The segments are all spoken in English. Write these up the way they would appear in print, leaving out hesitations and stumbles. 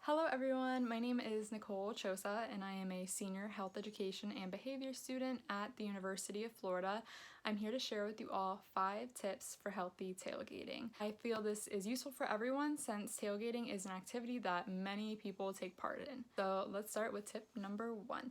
Hello everyone, my name is Nicole Chosa and I am a senior health education and behavior student at the University of Florida. I'm here to share with you all 5 tips for healthy tailgating. I feel this is useful for everyone since tailgating is an activity that many people take part in. So let's start with tip number 1.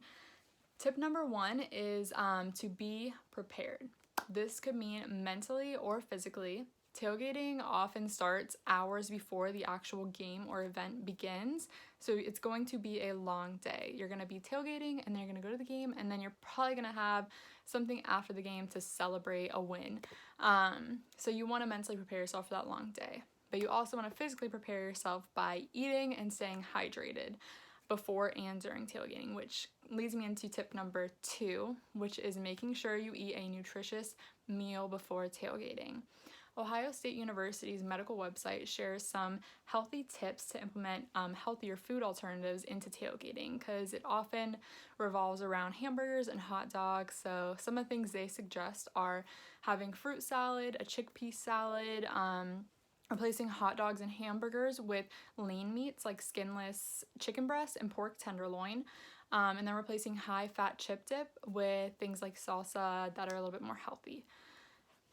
Tip number 1 is to be prepared. This could mean mentally or physically. Tailgating often starts hours before the actual game or event begins, so it's going to be a long day. You're going to be tailgating and then you're going to go to the game, and then you're probably going to have something after the game to celebrate a win. So you want to mentally prepare yourself for that long day, but you also want to physically prepare yourself by eating and staying hydrated before and during tailgating, which leads me into tip number 2, which is making sure you eat a nutritious meal before tailgating. Ohio State University's medical website shares some healthy tips to implement healthier food alternatives into tailgating, because it often revolves around hamburgers and hot dogs. So some of the things they suggest are having fruit salad, a chickpea salad, replacing hot dogs and hamburgers with lean meats like skinless chicken breast and pork tenderloin, and then replacing high-fat chip dip with things like salsa that are a little bit more healthy.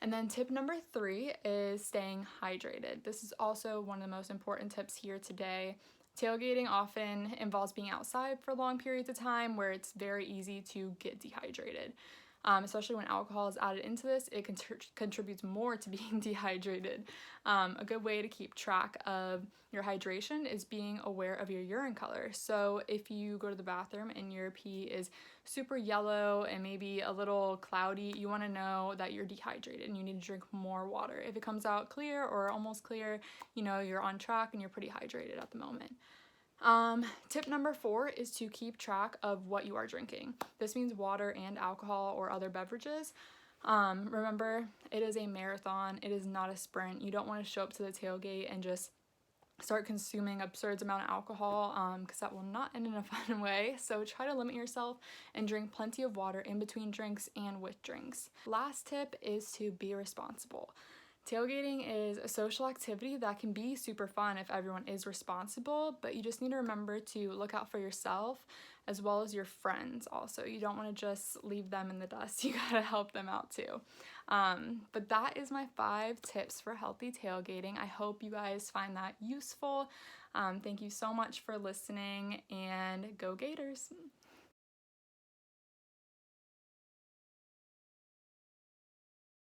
And then tip number 3 is staying hydrated. This is also one of the most important tips here today. Tailgating often involves being outside for long periods of time where it's very easy to get dehydrated. Especially when alcohol is added into this, it contributes more to being dehydrated. A good way to keep track of your hydration is being aware of your urine color. So if you go to the bathroom and your pee is super yellow and maybe a little cloudy, you want to know that you're dehydrated and you need to drink more water. If it comes out clear or almost clear, you know you're on track and you're pretty hydrated at the moment. Tip number 4 is to keep track of what you are drinking. This means water and alcohol or other beverages. Remember, it is a marathon. It is not a sprint. You don't want to show up to the tailgate and just start consuming absurd amount of alcohol, because that will not end in a fun way. So try to limit yourself and drink plenty of water in between drinks and with drinks. Last tip is to be responsible. Tailgating is a social activity that can be super fun if everyone is responsible, but you just need to remember to look out for yourself as well as your friends also. You don't want to just leave them in the dust. You gotta help them out too. But that is my 5 tips for healthy tailgating. I hope you guys find that useful. Thank you so much for listening, and go Gators!